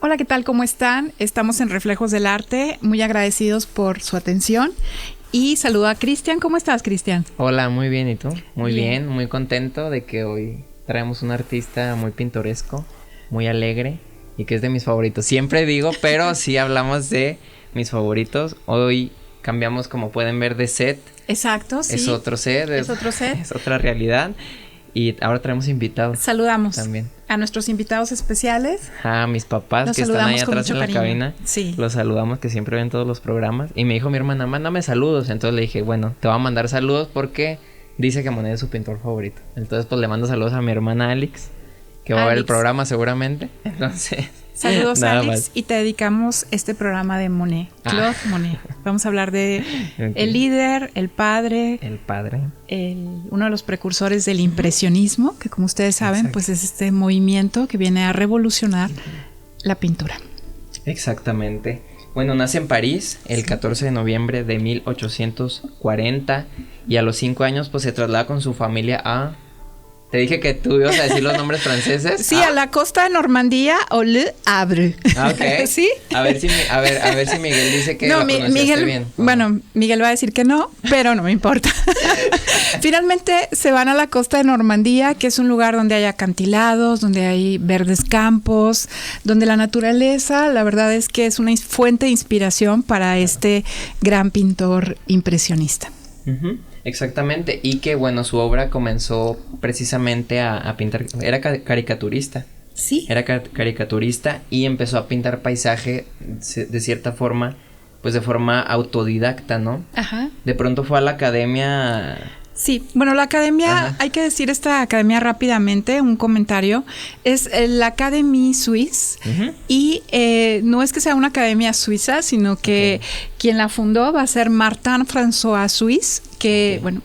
Hola, ¿qué tal? ¿Cómo están? Estamos en Reflejos del Arte, muy agradecidos por su atención. Y saludo a Cristian. ¿Cómo estás, Cristian? Hola, muy bien. ¿Y tú? Muy bien, muy contento de que hoy traemos un artista muy pintoresco, muy alegre y que es de mis favoritos. Siempre digo, pero sí hablamos de mis favoritos. Hoy cambiamos, como pueden ver, de set. Exacto, sí. Es otro set. Es otro set. Es otra realidad. Y ahora traemos invitados. Saludamos también a nuestros invitados especiales. A mis papás Los que están ahí atrás en la cariño. cabina. Sí. Los saludamos, que siempre ven todos los programas. Y me dijo mi hermana, mándame saludos. Entonces le dije, bueno, te voy a mandar saludos porque dice que Monet es su pintor favorito. Entonces pues le mando saludos a mi hermana Alex, que va a ver el programa seguramente. Entonces... Saludos, Nada Alex, más. y te dedicamos este programa de Monet, Claude Monet. Vamos a hablar de el líder, el padre. El padre. Uno de los precursores del impresionismo, que como ustedes saben, Exacto. pues es este movimiento que viene a revolucionar la pintura. Exactamente. Bueno, nace en París el 14 de noviembre de 1840 y a los 5 años pues se traslada con su familia a... Te dije que tú ibas a decir los nombres franceses. Sí, a la costa de Normandía o Le Havre. Ah, ok. ¿Sí? A ver si Miguel dice que no, lo pronunciaste Miguel, bien. Bueno, Miguel va a decir que no, pero no me importa. Finalmente se van a la costa de Normandía, que es un lugar donde hay acantilados, donde hay verdes campos, donde la naturaleza, la verdad es que es una fuente de inspiración para este gran pintor impresionista. Uh-huh. Exactamente, y que bueno, su obra comenzó precisamente a pintar, era caricaturista. Sí. Era caricaturista y empezó a pintar paisaje de cierta forma, pues de forma autodidacta, ¿no? Ajá. De pronto fue a la academia... Sí, bueno, la academia, Ajá. hay que decir esta academia rápidamente, un comentario, es la Académie Suisse. Uh-huh. Y no es que sea una academia suiza, sino que quien la fundó va a ser Martin-François Suisse, que, bueno,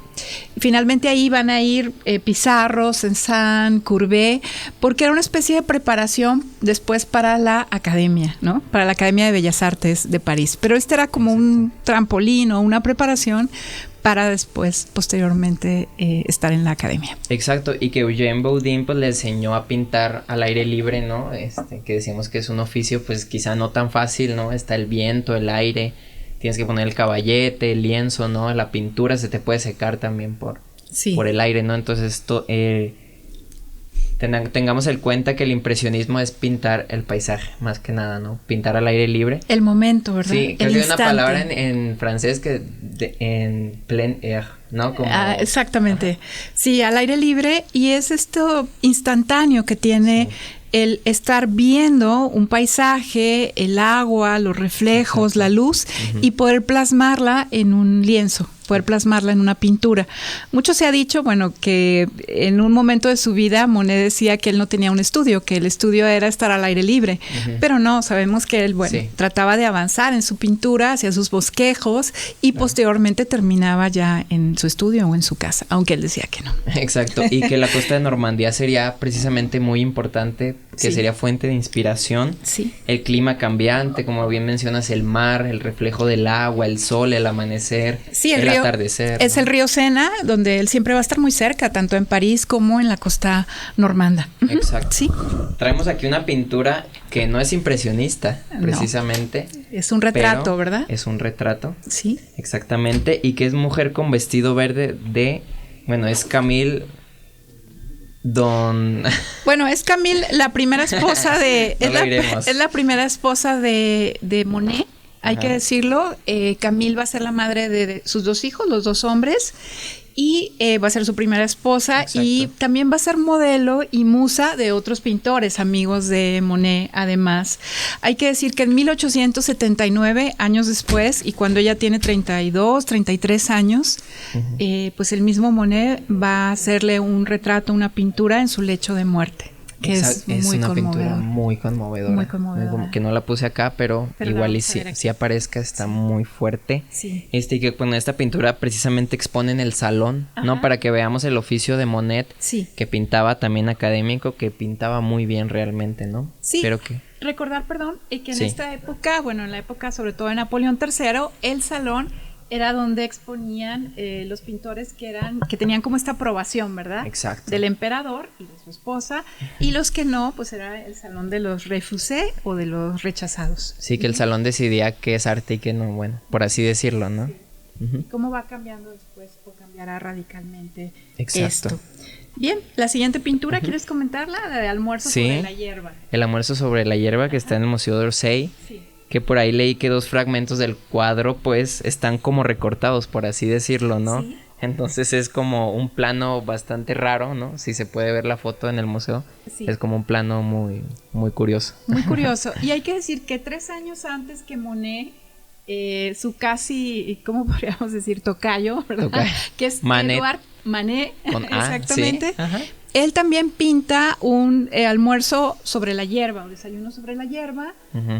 finalmente ahí van a ir Pissarro, Cézanne, Courbet, porque era una especie de preparación después para la academia, ¿no? Para la Academia de Bellas Artes de París. Pero este era como un trampolín o una preparación para después, posteriormente, estar en la academia. Exacto, y que Eugène Boudin pues le enseñó a pintar al aire libre, ¿no? Que decíamos que es un oficio pues quizá no tan fácil, ¿no? Está el viento, el aire, tienes que poner el caballete, el lienzo, ¿no? La pintura se te puede secar también por el aire, ¿no? Entonces esto... tengamos en cuenta que el impresionismo es pintar el paisaje, más que nada, ¿no? Pintar al aire libre. El momento, ¿verdad? Sí, creo el que hay instante. una palabra en francés que en plein air, ¿no? Como... exactamente. Ajá. Sí, al aire libre, y es esto instantáneo que tiene el estar viendo un paisaje, el agua, los reflejos, Exacto. la luz, y poder plasmarla en un lienzo, poder plasmarla en una pintura. Mucho se ha dicho, bueno, que en un momento de su vida Monet decía que él no tenía un estudio, que el estudio era estar al aire libre, pero no, sabemos que él, bueno, trataba de avanzar en su pintura, hacia sus bosquejos, y posteriormente terminaba ya en su estudio o en su casa, aunque él decía que no. Exacto, y que la costa de Normandía sería precisamente muy importante, que sería fuente de inspiración. Sí. El clima cambiante, como bien mencionas, el mar, el reflejo del agua, el sol, el amanecer, el atardecer. Es, ¿no? El río Sena, donde él siempre va a estar muy cerca, tanto en París como en la costa normanda. Exacto. Sí. Traemos aquí una pintura que no es impresionista, precisamente. No. Es un retrato, ¿verdad? Es un retrato. Sí. Exactamente, y que es mujer con vestido verde bueno, es Camille... Bueno, es Camille, la primera esposa de... No es la primera esposa de Monet, hay que decirlo. Camille va a ser la madre de sus dos hijos, los dos hombres, y va a ser su primera esposa. Exacto. Y también va a ser modelo y musa de otros pintores, amigos de Monet, además. Hay que decir que en 1879, años después, y cuando ella tiene 32, 33 años, pues el mismo Monet va a hacerle un retrato, una pintura en su lecho de muerte. Que es muy una conmovedor. Pintura muy conmovedora. Muy conmovedora. Como que no la puse acá, pero igual y si aparezca, está muy fuerte. Sí. Que con esta pintura precisamente expone en el salón, ¿no? Para que veamos el oficio de Monet, que pintaba también académico, que pintaba muy bien realmente, ¿no? Sí. Pero que... Recordar, que en esta época, bueno, en la época sobre todo de Napoleón III, el salón era donde exponían los pintores que tenían como esta aprobación, ¿verdad? Exacto. Del emperador y de su esposa, y los que no, pues era el salón de los refusés o de los rechazados. Sí, que el salón decidía qué es arte y qué no, bueno, por así decirlo, ¿no? Sí. Uh-huh. ¿Cómo va cambiando después o cambiará radicalmente Exacto. esto? Bien, la siguiente pintura, ¿quieres comentarla? La de Almuerzo sobre la hierba. El Almuerzo sobre la hierba, que está en el Museo d'Orsay. Sí. Que por ahí leí que 2 fragmentos del cuadro pues están como recortados, por así decirlo, ¿no? Sí. Entonces es como un plano bastante raro, ¿no? Si se puede ver la foto en el museo, sí. Es como un plano muy, muy curioso. Muy curioso. Y hay que decir que 3 años antes que Monet, su casi, ¿cómo podríamos decir? Tocayo, ¿verdad? Que es Edouard Manet, con exactamente. ¿Sí? Ajá. Él también pinta un almuerzo sobre la hierba, un desayuno sobre la hierba,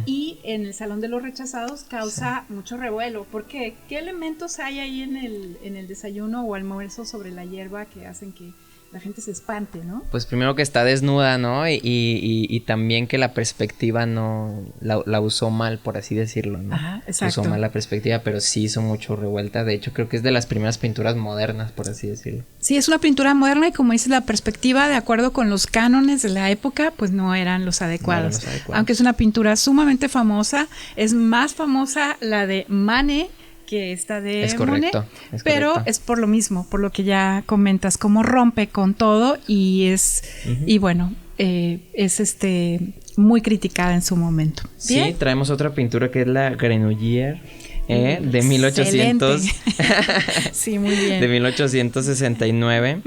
y en el Salón de los Rechazados causa mucho revuelo. ¿Por qué? ¿Qué elementos hay ahí en el desayuno o almuerzo sobre la hierba que hacen que la gente se espante, ¿no? Pues primero que está desnuda, ¿no? Y también que la perspectiva no la usó mal, por así decirlo, ¿no? Ajá, exacto. Usó mal la perspectiva, pero sí hizo mucho revuelta. De hecho, creo que es de las primeras pinturas modernas, por así decirlo. Sí, es una pintura moderna y como dices, la perspectiva, de acuerdo con los cánones de la época, pues no eran los adecuados. Aunque es una pintura sumamente famosa, es más famosa la de Manet que esta de Monet, pero es por lo mismo, por lo que ya comentas, cómo rompe con todo y es, y bueno, es muy criticada en su momento. ¿Bien? Sí, traemos otra pintura que es la Grenouillère, de 1800. Sí, muy bien. De 1869.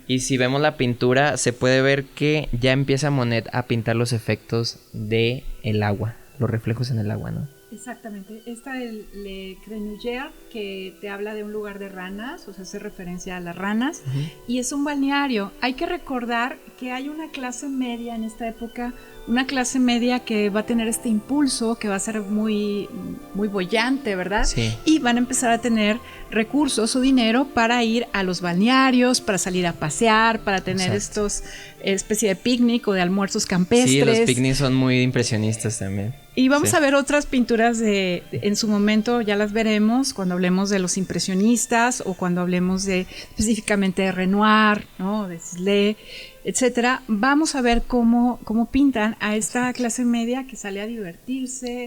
Y si vemos la pintura, se puede ver que ya empieza Monet a pintar los efectos de el agua, los reflejos en el agua, ¿no? Exactamente, esta de Le Grenouillère, que te habla de un lugar de ranas, o sea, hace referencia a las ranas, y es un balneario. Hay que recordar que hay una clase media en esta época, una clase media que va a tener este impulso, que va a ser muy, muy boyante, ¿verdad? Sí. Y van a empezar a tener recursos o dinero para ir a los balnearios, para salir a pasear, para tener estos especie de picnic o de almuerzos campestres. Sí, los picnics son muy impresionistas también. Y vamos a ver otras pinturas en su momento, ya las veremos cuando hablemos de los impresionistas o cuando hablemos específicamente de Renoir, ¿no? De Sisley, etcétera. Vamos a ver cómo pintan a esta clase media que sale a divertirse,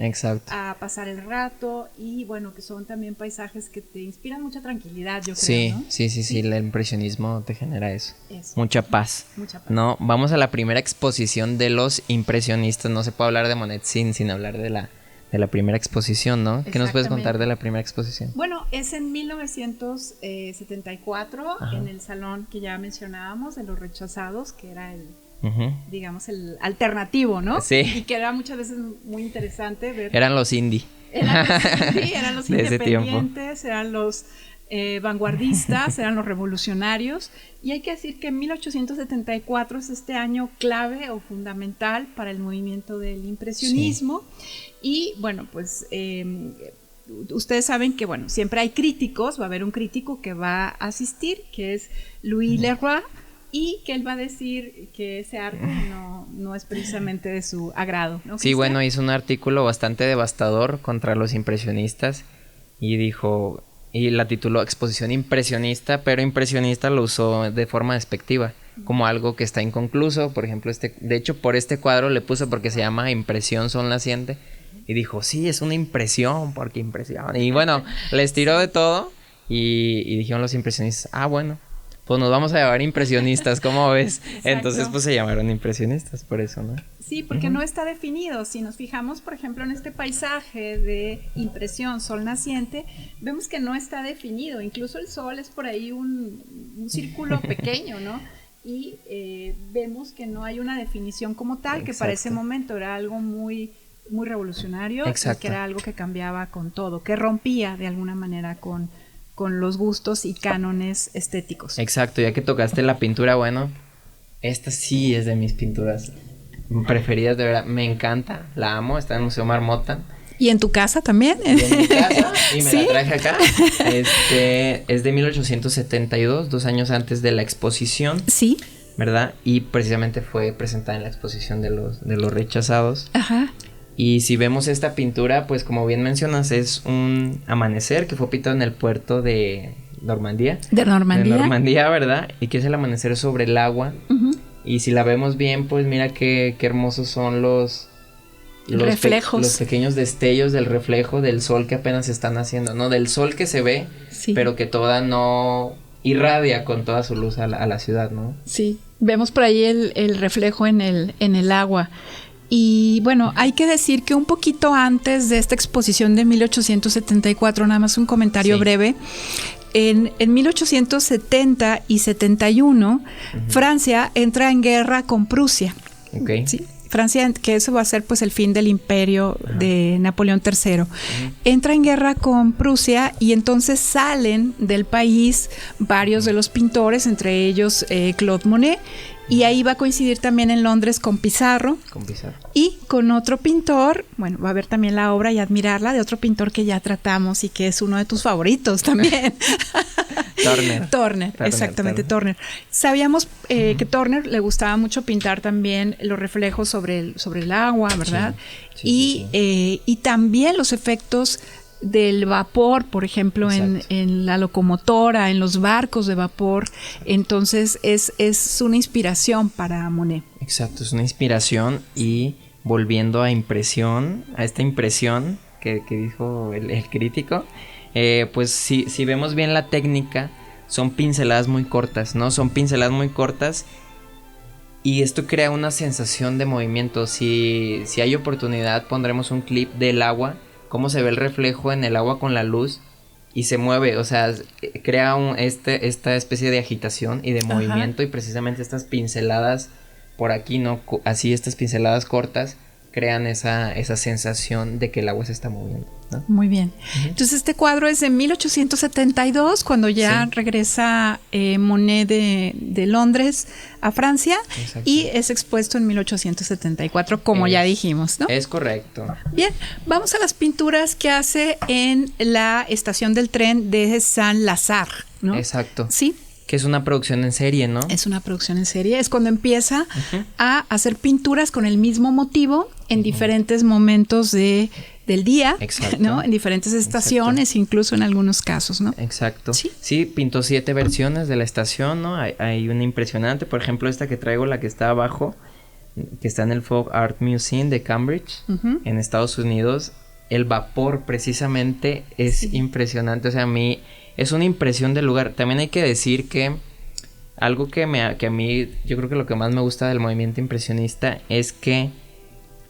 a pasar el rato y bueno, que son también paisajes que te inspiran mucha tranquilidad, yo creo, ¿no? Sí, el impresionismo te genera eso. Mucha paz. No, vamos a la primera exposición de los impresionistas. No se puede hablar de Monet sin hablar de la primera exposición, ¿no? ¿Qué nos puedes contar de la primera exposición? Bueno, es en 1974, en el salón que ya mencionábamos, de los rechazados, que era digamos, el alternativo, ¿no? Sí. Y que era muchas veces muy interesante ver. Eran los indie. Eran los independientes, eran los vanguardistas, eran los revolucionarios, y hay que decir que 1874 es este año clave o fundamental para el movimiento del impresionismo. Y bueno, pues ustedes saben que bueno, siempre hay críticos, va a haber un crítico que va a asistir, que es Louis Leroy, y que él va a decir que ese arte no es precisamente de su agrado, ¿no? Sí, bueno, hizo un artículo bastante devastador contra los impresionistas y dijo, y la tituló Exposición Impresionista, pero impresionista lo usó de forma despectiva, como algo que está inconcluso. Por ejemplo, de hecho por este cuadro le puso porque se llama Impresión Sol Naciente, y dijo, sí, es una impresión, porque impresión. Y bueno, les tiró de todo y dijeron los impresionistas, bueno, pues nos vamos a llamar impresionistas, ¿cómo ves? Exacto. Entonces pues se llamaron impresionistas por eso, ¿no? Sí, porque no está definido. Si nos fijamos, por ejemplo, en este paisaje de impresión sol naciente, vemos que no está definido. Incluso el sol es por ahí un círculo pequeño, ¿no? Y vemos que no hay una definición como tal. Exacto. Que para ese momento era algo muy, muy revolucionario. Exacto. Y que era algo que cambiaba con todo, que rompía de alguna manera con los gustos y cánones estéticos. Exacto, ya que tocaste la pintura, bueno, esta sí es de mis pinturas preferidas, de verdad, me encanta, la amo, está en el Museo Marmottan. ¿Y en tu casa también? Y en mi casa, y me la traje acá. Es de 1872, 2 años antes de la exposición. Sí. ¿Verdad? Y precisamente fue presentada en la exposición de los rechazados. Ajá. Y si vemos esta pintura, pues como bien mencionas, es un amanecer que fue pintado en el puerto de Normandía. De Normandía. De Normandía, ¿verdad? Y que es el amanecer sobre el agua. Y si la vemos bien, pues mira qué hermosos son los reflejos. Los pequeños destellos del reflejo del sol que apenas están haciendo, ¿no? Del sol que se ve, pero que toda no irradia con toda su luz a la ciudad, ¿no? Sí, vemos por ahí el reflejo en el agua. Y bueno, hay que decir que un poquito antes de esta exposición de 1874, nada más un comentario breve, en 1870 y 71, Francia entra en guerra con Prusia. Okay. ¿Sí? Francia, que eso va a ser pues el fin del imperio de Napoleón III, entra en guerra con Prusia y entonces salen del país varios de los pintores, entre ellos Claude Monet, y ahí va a coincidir también en Londres con Pizarro. Y con otro pintor, bueno, va a ver también la obra y admirarla de otro pintor que ya tratamos y que es uno de tus favoritos también. Turner, exactamente, Turner. Sabíamos que Turner le gustaba mucho pintar también los reflejos sobre el agua, ¿verdad? Y también los efectos del vapor, por ejemplo, en la locomotora, en los barcos de vapor. Entonces es una inspiración para Monet. Exacto, es una inspiración. Y volviendo a esta impresión que dijo el crítico, pues si vemos bien la técnica, son pinceladas muy cortas, ¿no? Son pinceladas muy cortas y esto crea una sensación de movimiento. Si hay oportunidad, pondremos un clip del agua, cómo se ve el reflejo en el agua con la luz y se mueve, o sea, crea esta especie de agitación y de movimiento. Y precisamente estas pinceladas por aquí, ¿no? Así estas pinceladas cortas crean esa sensación de que el agua se está moviendo, ¿no? Muy bien. Entonces este cuadro es de 1872, cuando ya regresa Monet de Londres a Francia. Exacto. Y es expuesto en 1874, como ya dijimos, ¿no? Es correcto. Bien, vamos a las pinturas que hace en la estación del tren de Saint-Lazare, ¿no? Exacto. Sí. Que es una producción en serie, ¿no? Es una producción en serie. Es cuando empieza a hacer pinturas con el mismo motivo en diferentes momentos del día, ¿no? En diferentes estaciones, incluso en algunos casos, ¿no? Exacto. Sí, pintó 7 versiones de la estación, ¿no? Hay una impresionante, por ejemplo, esta que traigo, la que está abajo, que está en el Folk Art Museum de Cambridge, en Estados Unidos. El vapor, precisamente, es impresionante. O sea, a mí es una impresión del lugar. También hay que decir que algo que a mí, yo creo que lo que más me gusta del movimiento impresionista es que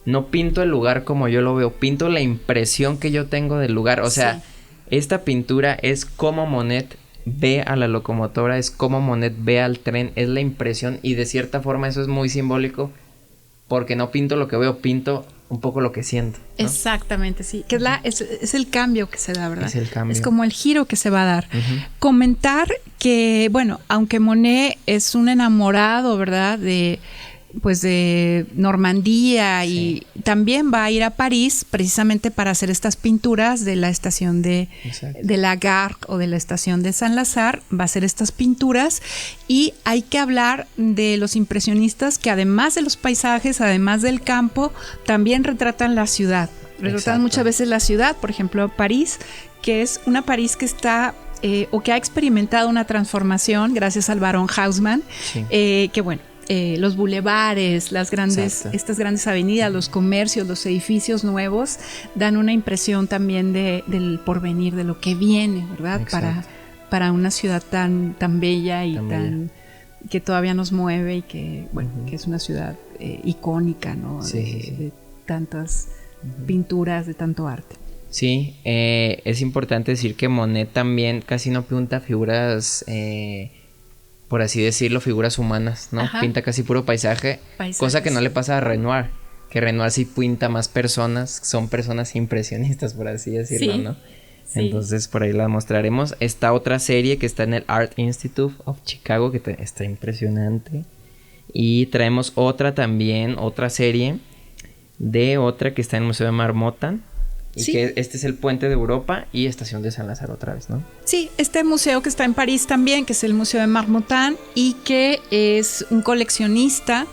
no pinto el lugar como yo lo veo, pinto la impresión que yo tengo del lugar. O sea, esta pintura es como Monet ve a la locomotora, es como Monet ve al tren, es la impresión, y de cierta forma eso es muy simbólico, porque no pinto lo que veo, pinto un poco lo que siento, ¿no? Exactamente, sí. Que es el cambio que se da, ¿verdad? Es el cambio. Es como el giro que se va a dar. Comentar que, bueno, aunque Monet es un enamorado, ¿verdad? De Normandía, y también va a ir a París precisamente para hacer estas pinturas de la estación de la Gare o de la estación de Saint-Lazare. Va a hacer estas pinturas, y hay que hablar de los impresionistas que, además de los paisajes, además del campo, también retratan la ciudad. Retratan muchas veces la ciudad, por ejemplo París, que es una París que está o que ha experimentado una transformación gracias al barón Haussmann, que bueno, los bulevares, estas grandes avenidas, los comercios, los edificios nuevos dan una impresión también del porvenir, de lo que viene, ¿verdad? Para una ciudad tan bella y que todavía nos mueve, y que, bueno, que es una ciudad icónica, ¿no? De tantas pinturas, de tanto arte. Sí, es importante decir que Monet también casi no pinta figuras, por así decirlo, figuras humanas, ¿no? Pinta casi puro paisaje, cosa que no le pasa a Renoir, que Renoir sí pinta más personas, son personas impresionistas, por así decirlo, ¿no? Sí. Entonces por ahí la mostraremos. Esta otra serie que está en el Art Institute of Chicago, que está impresionante. Y traemos otra serie de otra que está en el Museo de Marmottan. Y que este es el Puente de Europa y Estación de Saint-Lazare otra vez, ¿no? Sí, este museo que está en París también, que es el Museo de Marmottan, y que es un coleccionista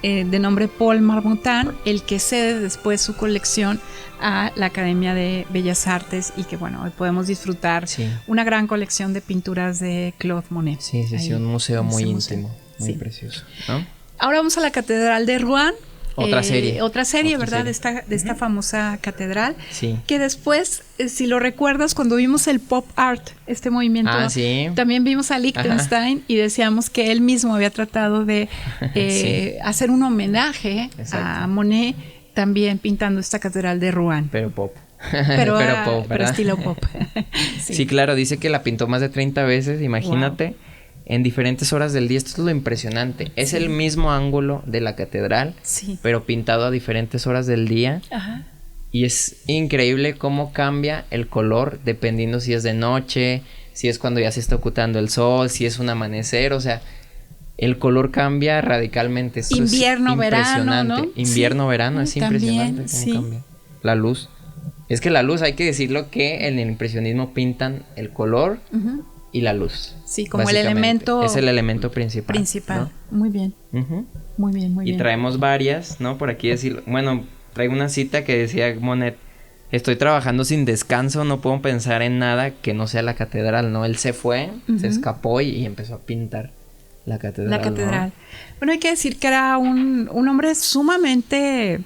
de nombre Paul Marmottan, el que cede después su colección a la Academia de Bellas Artes y que bueno, hoy podemos disfrutar una gran colección de pinturas de Claude Monet. Sí, un museo muy íntimo, muy precioso, ¿no? Ahora vamos a la Catedral de Rouen. Otra serie, ¿verdad? Serie. De esta famosa catedral. Sí. Que después, si lo recuerdas, cuando vimos el pop art, este movimiento, también vimos a Lichtenstein y decíamos que él mismo había tratado de hacer un homenaje a Monet, también pintando esta catedral de Rouen. Pero pop. Pero pop, pero estilo pop. Sí, claro, dice que la pintó más de 30 veces, imagínate. Wow. En diferentes horas del día. Esto es lo impresionante. Es el mismo ángulo de la catedral, pero pintado a diferentes horas del día. Ajá. Y es increíble cómo cambia el color dependiendo si es de noche, si es cuando ya se está ocultando el sol, si es un amanecer. O sea, el color cambia radicalmente. Esto invierno, es verano, ¿no? Invierno, verano, es impresionante también, cómo cambia. La luz. Es que la luz, hay que decirlo que en el impresionismo pintan el color y la luz. Sí, como el elemento... Es el elemento principal. ¿no? Muy bien. Muy bien. Y traemos varias, ¿no? Por aquí decirlo. Bueno, traigo una cita que decía Monet: estoy trabajando sin descanso, no puedo pensar en nada que no sea la catedral, ¿no? Él se fue, se escapó y empezó a pintar la catedral. La catedral. ¿No? Bueno, hay que decir que era un hombre sumamente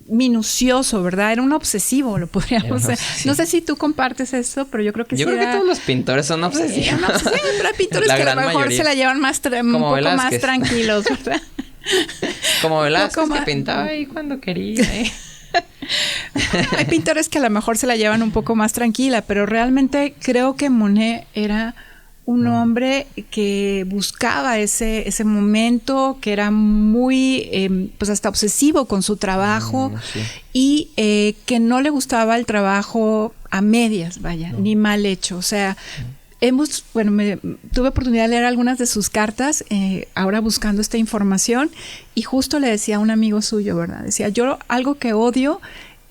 minucioso, ¿verdad? Era un obsesivo, lo podríamos decir. No sé si tú compartes esto, pero yo creo que yo creo que todos los pintores son obsesivos. Pero hay pintores que a lo mejor se la llevan un poco más tranquilos, ¿verdad? Como Velázquez, que pintaba ahí cuando quería. Hay pintores que a lo mejor se la llevan un poco más tranquila, pero realmente creo que Monet era un hombre que buscaba ese momento, que era muy, pues hasta obsesivo con su trabajo y que no le gustaba el trabajo a medias, ni mal hecho. O sea, tuve oportunidad de leer algunas de sus cartas, ahora buscando esta información, y justo le decía a un amigo suyo, ¿verdad? Decía, yo algo que odio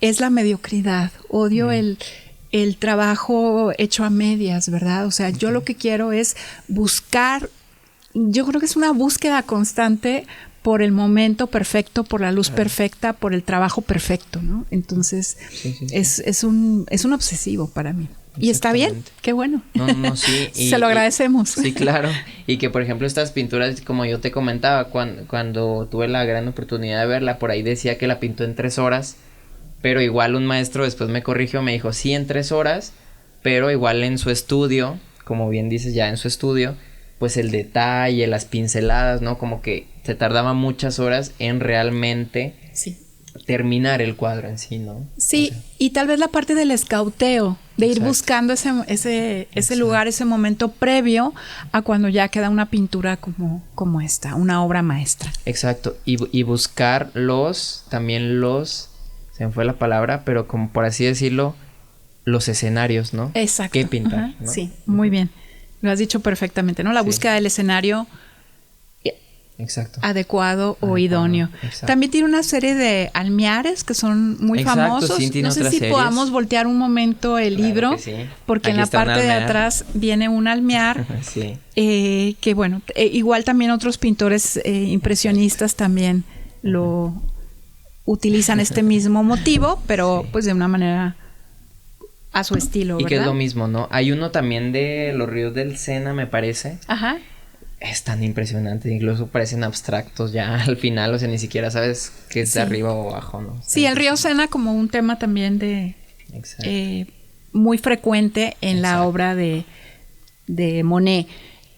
es la mediocridad, odio el trabajo hecho a medias, ¿verdad? O sea, yo lo que quiero es buscar, yo creo que es una búsqueda constante por el momento perfecto, por la luz perfecta, por el trabajo perfecto, ¿no? Entonces, es un obsesivo para mí. Y está bien, qué bueno. No, sí. Se lo agradecemos. Sí, claro. Y que, por ejemplo, estas pinturas, como yo te comentaba, cuando tuve la gran oportunidad de verla, por ahí decía que la pintó en 3 horas. Pero igual un maestro después me corrigió, me dijo, sí, en 3 horas, pero igual en su estudio, como bien dices, ya en su estudio, pues el detalle, las pinceladas, ¿no? Como que se tardaba muchas horas en realmente terminar el cuadro en sí, ¿no? Sí, o sea, y tal vez la parte del escauteo, de ir buscando ese lugar, ese momento previo a cuando ya queda una pintura como esta, una obra maestra. Exacto, y buscar también los... se me fue la palabra, pero como por así decirlo, los escenarios, ¿no? Exacto. ¿Qué pintar? ¿No? Sí, muy bien. Lo has dicho perfectamente, ¿no? La búsqueda del escenario adecuado o idóneo. Exacto. También tiene una serie de almiares que son muy famosos. Sí, no sé si podamos voltear un momento el libro, porque aquí en la parte de atrás viene un almiar. Que bueno, igual también otros pintores impresionistas también lo utilizan este mismo motivo, pero pues de una manera a su estilo, ¿verdad? Y que es lo mismo, ¿no? Hay uno también de los ríos del Sena, me parece. Ajá. Es tan impresionante, incluso parecen abstractos ya al final, o sea, ni siquiera sabes qué es de arriba o abajo, ¿no? Sí, el río Sena como un tema también de muy frecuente en la obra de Monet.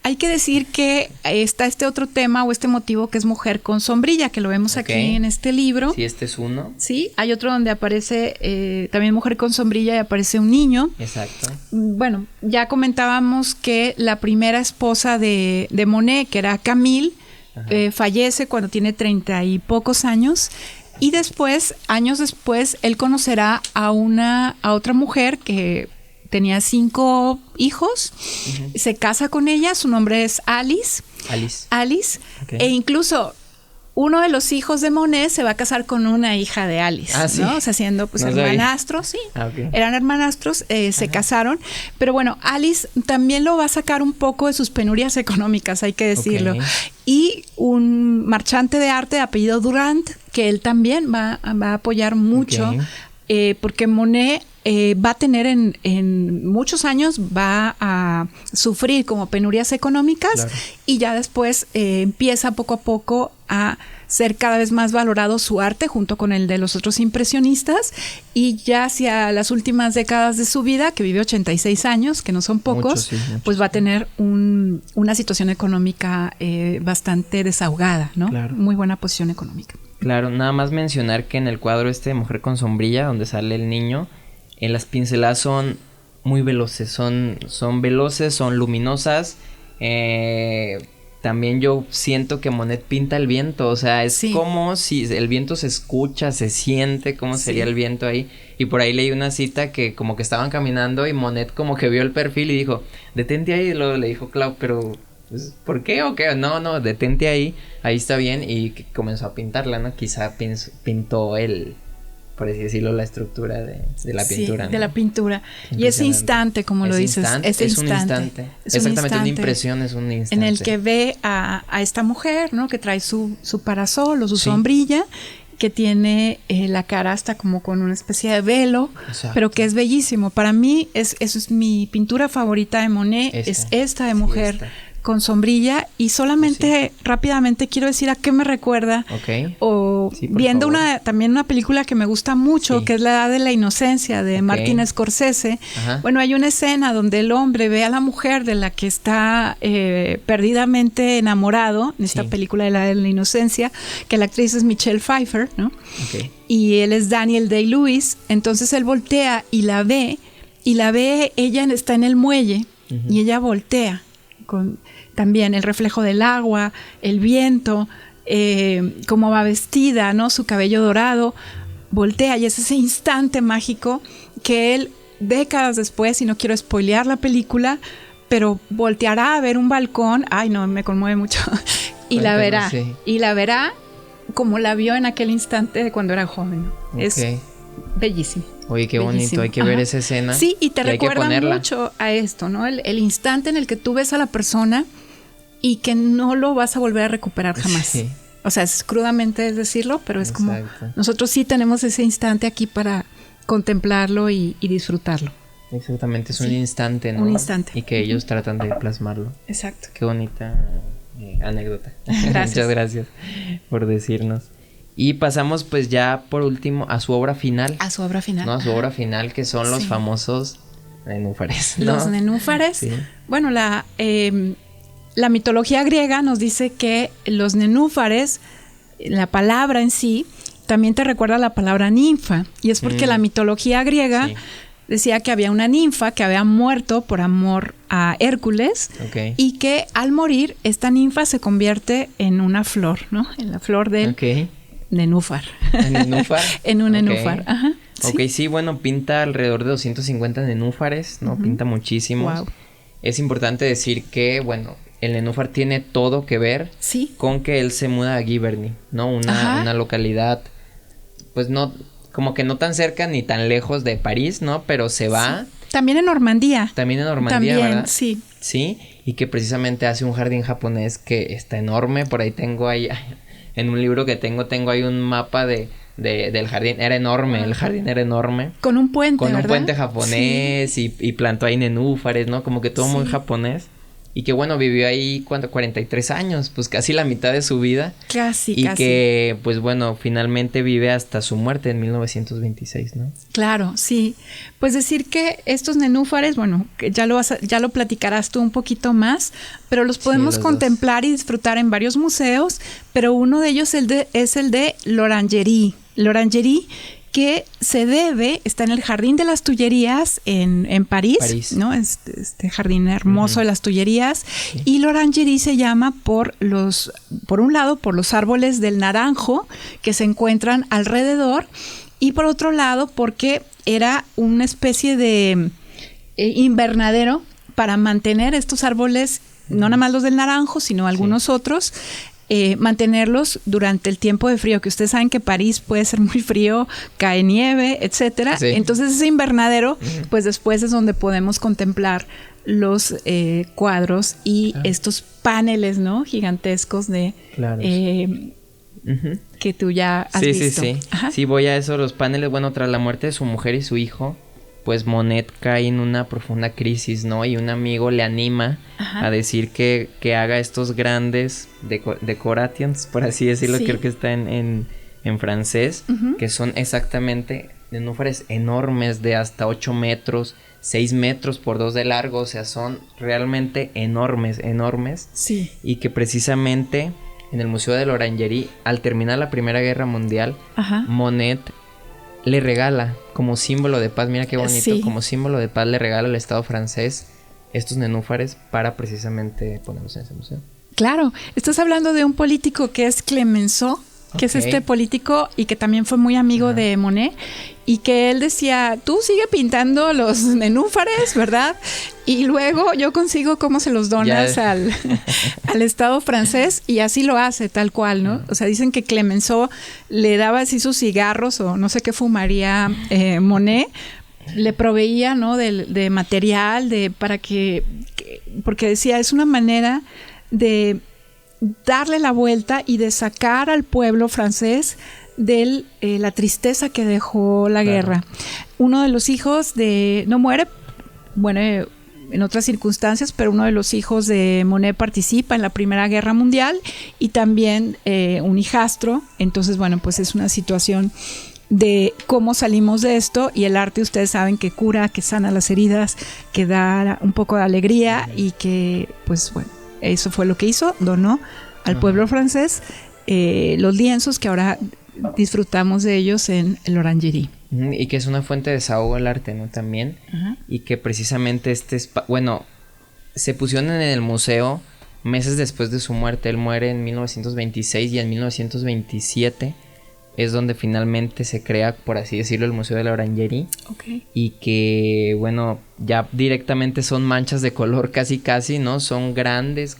Hay que decir que está este otro tema o este motivo que es Mujer con sombrilla, que lo vemos aquí en este libro. Sí, este es uno. Sí, hay otro donde aparece también Mujer con sombrilla y aparece un niño. Exacto. Bueno, ya comentábamos que la primera esposa de Monet, que era Camille, fallece cuando tiene 30 y pocos años. Y después, años después, él conocerá a otra mujer que tenía 5 hijos, se casa con ella, su nombre es Alice. E incluso uno de los hijos de Monet se va a casar con una hija de Alice, ¿no? O sea, siendo pues hermanastros, eran hermanastros, se casaron, pero bueno, Alice también lo va a sacar un poco de sus penurias económicas, hay que decirlo. y un marchante de arte de apellido Durand, que él también va a apoyar mucho, porque Monet va a tener en muchos años, va a sufrir como penurias económicas, y ya después empieza poco a poco a ser cada vez más valorado su arte junto con el de los otros impresionistas, y ya hacia las últimas décadas de su vida, que vive 86 años, que no son pocos, pues va a tener una situación económica bastante desahogada, ¿no? Claro. Muy buena posición económica. Claro, nada más mencionar que en el cuadro Mujer con sombrilla, donde sale el niño, las pinceladas son muy veloces, son veloces, son luminosas. También yo siento que Monet pinta el viento, o sea, es como si el viento se escucha, se siente cómo sería el viento ahí. Y por ahí leí una cita que como que estaban caminando y Monet como que vio el perfil y dijo, detente ahí, y luego le dijo, Clau, pero pues, ¿por qué o qué? No, detente ahí está bien, y comenzó a pintarla, ¿no? Quizá pintó por así decirlo, la estructura de la pintura, ¿no? De la pintura. Y ese instante, como lo dices, es un instante. Exactamente, una impresión es un instante. En el que ve a esta mujer, ¿no? Que trae su parasol o su sombrilla, que tiene la cara hasta como con una especie de velo, pero que es bellísimo. Para mí, eso es mi pintura favorita de Monet, es esta de mujer con sombrilla, y solamente rápidamente quiero decir a qué me recuerda, viendo también una película que me gusta mucho, que es La Edad de la Inocencia, de Martin Scorsese. Bueno, hay una escena donde el hombre ve a la mujer de la que está perdidamente enamorado, en esta película de La Edad de la Inocencia, que la actriz es Michelle Pfeiffer, ¿no? Y él es Daniel Day-Lewis. Entonces él voltea y la ve, ella está en el muelle, y ella voltea, con también el reflejo del agua, el viento, cómo va vestida, ¿no? Su cabello dorado, voltea, y es ese instante mágico que él, décadas después, y no quiero spoilear la película, pero volteará a ver un balcón, ay no, me conmueve mucho, y la verá como la vio en aquel instante de cuando era joven. Es bellísimo. Oye, qué bonito, hay que ver esa escena. Sí, y te recuerda mucho a esto, ¿no? El instante en el que tú ves a la persona y que no lo vas a volver a recuperar jamás. O sea, es crudamente decirlo, pero es como nosotros sí tenemos ese instante aquí para contemplarlo y disfrutarlo. Exactamente, es un instante, ¿no? Un instante. Y que ellos tratan de plasmarlo. Exacto. Qué bonita anécdota. Gracias. Muchas gracias por decirnos. Y pasamos pues ya por último a su obra final. A su obra final. ¿No? A su obra final, que son los famosos nenúfares, ¿no? Los nenúfares. Sí. Bueno, la mitología griega nos dice que los nenúfares, la palabra en sí, también te recuerda a la palabra ninfa. Y es porque la mitología griega decía que había una ninfa que había muerto por amor a Hércules, y que al morir esta ninfa se convierte en una flor, ¿no? En la flor del nenúfar. ¿En nenúfar? En un nenúfar, ajá. Sí, bueno, pinta alrededor de 250 nenúfares, ¿no? Pinta muchísimos. Wow. Es importante decir que, bueno, el nenúfar tiene todo que ver con que él se muda a Giverny, ¿no? Una localidad, pues no, como que no tan cerca ni tan lejos de París, ¿no? Pero se va. También en Normandía. ¿Verdad? Sí. Sí, y que precisamente hace un jardín japonés que está enorme. Por ahí tengo ahí, en un libro que tengo ahí un mapa del jardín. Era enorme, el jardín era enorme. Con un puente, ¿verdad? Un puente japonés, y plantó ahí nenúfares, ¿no? Como que todo muy japonés. Y que bueno, vivió ahí 43 años, pues casi la mitad de su vida. Casi. Que pues bueno, finalmente vive hasta su muerte en 1926, ¿no? Claro, sí. Pues decir que estos nenúfares, bueno, que ya lo platicarás tú un poquito más, pero los podemos contemplar y disfrutar en varios museos, pero uno de ellos es el de l'Orangerie. L'Orangerie, que está en el Jardín de las Tullerías en París, ¿no? Este jardín hermoso de las Tullerías. Y l'Orangerie se llama por un lado, por los árboles del naranjo que se encuentran alrededor, y por otro lado, porque era una especie de invernadero para mantener estos árboles, no nada más los del naranjo, sino algunos otros, mantenerlos durante el tiempo de frío, que ustedes saben que París puede ser muy frío, cae nieve, etcétera. Sí. Entonces ese invernadero, pues después es donde podemos contemplar los cuadros y estos paneles, ¿no? Gigantescos de Claro. que tú ya has visto. Sí. Ajá. Sí, voy a eso, los paneles. Bueno, tras la muerte de su mujer y su hijo, pues Monet cae en una profunda crisis, ¿no? Y un amigo le anima a decir que haga estos grandes decorations, por así decirlo, Sí. creo que está en francés, que son exactamente nenúfares enormes de hasta 8 metros, 6 metros por 2 de largo, o sea, son realmente enormes. Sí. Y que precisamente en el Museo de la Orangerie, al terminar la Primera Guerra Mundial, Ajá. Monet le regala como símbolo de paz, mira qué bonito, Sí. como símbolo de paz le regala al Estado francés estos nenúfares para precisamente ponerlos en ese museo. Claro, estás hablando de un político que es Clemenceau, que es Ok. este político y que también fue muy amigo de Monet, y que él decía, tú sigue pintando los nenúfares, ¿verdad? Y luego yo consigo cómo se los donas al Estado francés, y así lo hace, tal cual, ¿no? O sea, dicen que Clemenceau le daba así sus cigarros o no sé qué fumaría Monet, le proveía, ¿no? De material, para porque decía, es una manera de darle la vuelta y de sacar al pueblo francés de la tristeza que dejó la guerra. Uno de los hijos no muere, bueno, en otras circunstancias, pero uno de los hijos de Monet participa en la Primera Guerra Mundial y también un hijastro. Entonces, bueno, pues es una situación de cómo salimos de esto, y el arte, ustedes saben que cura, que sana las heridas, que da un poco de alegría, y que, pues bueno, eso fue lo que hizo, donó al pueblo francés los lienzos que ahora disfrutamos de ellos en el Orangerie. Y que es una fuente de desahogo al arte, ¿no? También. Y que precisamente bueno, se pusieron en el museo meses después de su muerte. Él muere en 1926 y en 1927 es donde finalmente se crea, por así decirlo, el Museo de la Orangerie. Okay. Y que, bueno, ya directamente son manchas de color casi, ¿no? Son grandes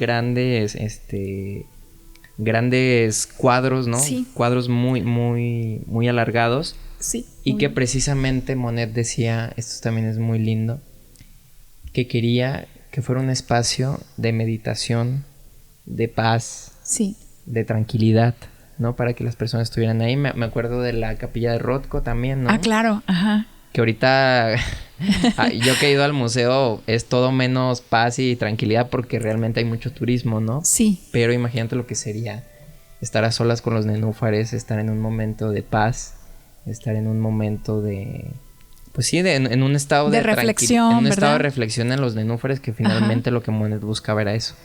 cuadros, ¿no? Sí. Cuadros muy alargados. Sí. Y que precisamente Monet decía, esto también es muy lindo, que quería que fuera un espacio de meditación, de paz, sí, de tranquilidad, ¿no? Para que las personas estuvieran ahí. Me acuerdo de la capilla de Rothko también, ¿no? Ah, claro, ajá. Que ahorita yo que he ido al museo es todo menos paz y tranquilidad porque realmente hay mucho turismo, ¿no? Sí. Pero imagínate lo que sería estar a solas con los nenúfares, estar en un momento de paz, estar en un momento de... Pues sí, en un estado de reflexión, en un ¿verdad? estado de reflexión en los nenúfares, que finalmente lo que Monet buscaba era eso.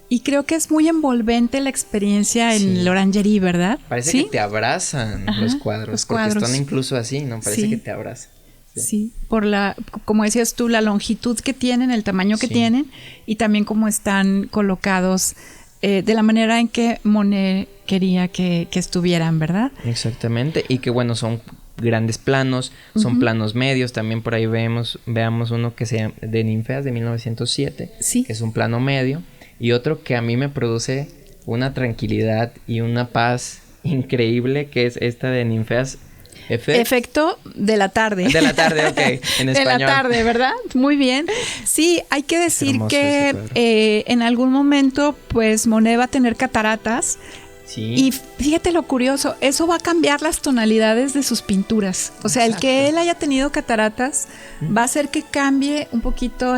Y creo que es muy envolvente la experiencia en el Orangerie, ¿verdad? Parece ¿Sí? que te abrazan los cuadros, porque están incluso así, ¿no? Parece que te abrazan. Sí, por como decías tú, la longitud que tienen, el tamaño que tienen, y también cómo están colocados de la manera en que Monet quería que estuvieran, ¿verdad? Exactamente, y que bueno, son grandes planos, son planos medios, también por ahí veamos uno que se llama de Ninfeas de 1907, sí, que es un plano medio, y otro que a mí me produce una tranquilidad y una paz increíble, que es esta de Ninfeas. Efecto de la tarde. De la tarde, ok, en español. De la tarde, ¿verdad? Muy bien. Sí, hay que decir que en algún momento, pues, Monet va a tener cataratas. Sí. Y fíjate lo curioso, eso va a cambiar las tonalidades de sus pinturas. O sea, el que él haya tenido cataratas va a hacer que cambie un poquito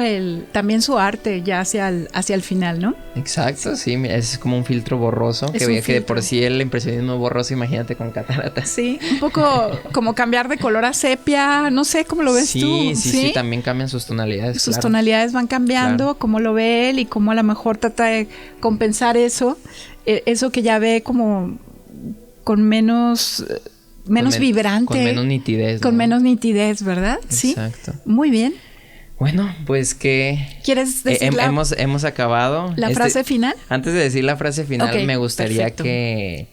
también su arte ya hacia el final, ¿no? Exacto, sí, es como un filtro borroso, que de por sí el impresionismo borroso, imagínate con cataratas. Sí, un poco como cambiar de color a sepia, no sé cómo lo ves tú. Sí, también cambian sus tonalidades. Sus tonalidades van cambiando, cómo lo ve él y cómo a lo mejor trata de compensar eso que ya ve como con menos vibrante. Con menos nitidez. Con menos nitidez, ¿verdad? Exacto. Sí. Muy bien. Bueno, pues que... ¿Quieres decir hemos acabado. ¿La frase final? Antes de decir la frase final, me gustaría perfecto. que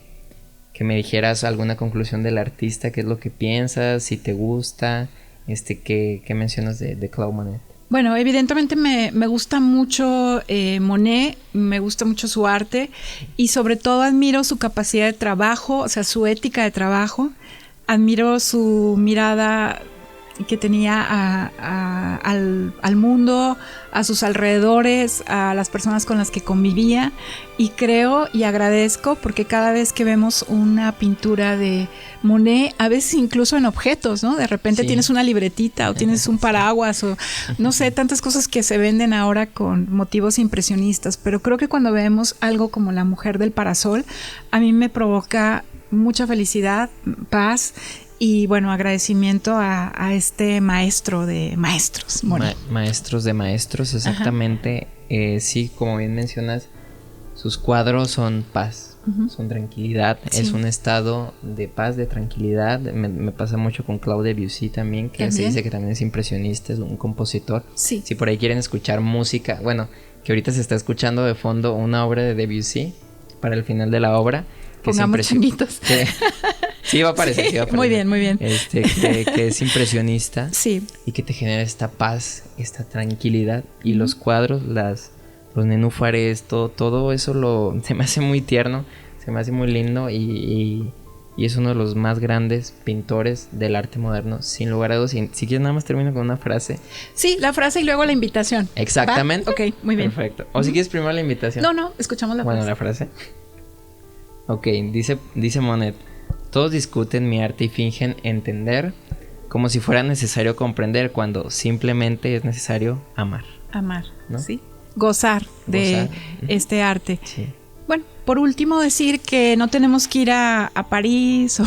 me dijeras alguna conclusión del artista, qué es lo que piensas, si te gusta, qué mencionas de Claude Monet. Bueno, evidentemente me gusta mucho Monet, me gusta mucho su arte y sobre todo admiro su capacidad de trabajo, o sea, su ética de trabajo. Admiro su mirada que tenía al mundo, a sus alrededores, a las personas con las que convivía, y creo y agradezco porque cada vez que vemos una pintura de Monet, a veces incluso en objetos, ¿no? De repente tienes una libretita o tienes un paraguas o no sé, tantas cosas que se venden ahora con motivos impresionistas, pero creo que cuando vemos algo como La mujer del parasol, a mí me provoca mucha felicidad, paz y bueno, agradecimiento a este maestro de maestros, Monet. Maestros de maestros, exactamente. Sí, como bien mencionas, sus cuadros son paz, son tranquilidad, es un estado de paz, de tranquilidad. Me pasa mucho con Claude Debussy también, que se dice que también es impresionista, es un compositor. Sí. Si por ahí quieren escuchar música, bueno, que ahorita se está escuchando de fondo una obra de Debussy para el final de la obra. Pongamos changuitos. Sí, va a aparecer, sí va a aparecer. Muy bien, muy bien. Que es impresionista. Sí. Y que te genera esta paz, esta tranquilidad. Y los cuadros, los nenúfares, todo eso se me hace muy tierno, se me hace muy lindo y es uno de los más grandes pintores del arte moderno, sin lugar a dudas. Si quieres nada más termino con una frase. Sí, la frase y luego la invitación. Exactamente. ¿Va? Ok, muy bien. Perfecto. O si quieres primero la invitación. No, escuchamos la frase. Bueno, la frase. Ok, dice Monet: todos discuten mi arte y fingen entender, como si fuera necesario comprender, cuando simplemente es necesario amar. Amar, ¿no? Sí. Gozar de este arte. Sí. Bueno, por último decir que no tenemos que ir a París o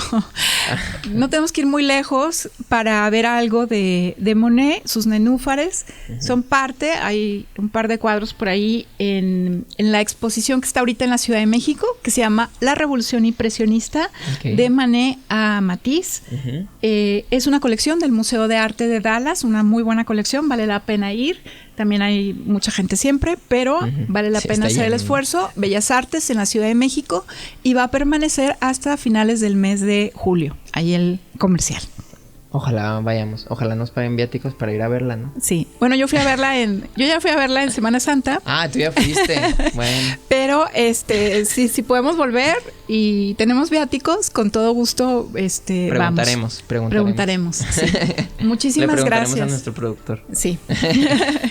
no tenemos que ir muy lejos para ver algo de Monet. Sus nenúfares son parte, hay un par de cuadros por ahí en la exposición que está ahorita en la Ciudad de México, que se llama La Revolución Impresionista, de Manet a Matisse. Es una colección del Museo de Arte de Dallas, una muy buena colección, vale la pena ir. También hay mucha gente siempre, pero vale la pena hacer el esfuerzo. Bellas Artes en la Ciudad de México, y va a permanecer hasta finales del mes de julio. Ahí el comercial. Ojalá vayamos, ojalá nos paguen viáticos para ir a verla, ¿no? Sí, bueno, yo ya fui a verla en Semana Santa. Ah, tú ya fuiste. Bueno. Pero si podemos volver y tenemos viáticos, con todo gusto preguntaremos. Sí. Muchísimas gracias a nuestro productor. Sí.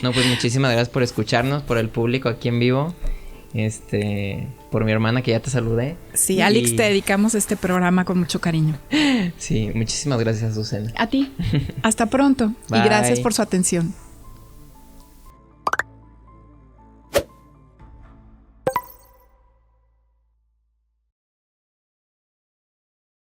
No, pues muchísimas gracias por escucharnos, por el público aquí en vivo. Por mi hermana que ya te saludé. Sí, Alex, te dedicamos este programa con mucho cariño. Sí, muchísimas gracias, Susana. A ti. Hasta pronto. Bye. Y gracias por su atención.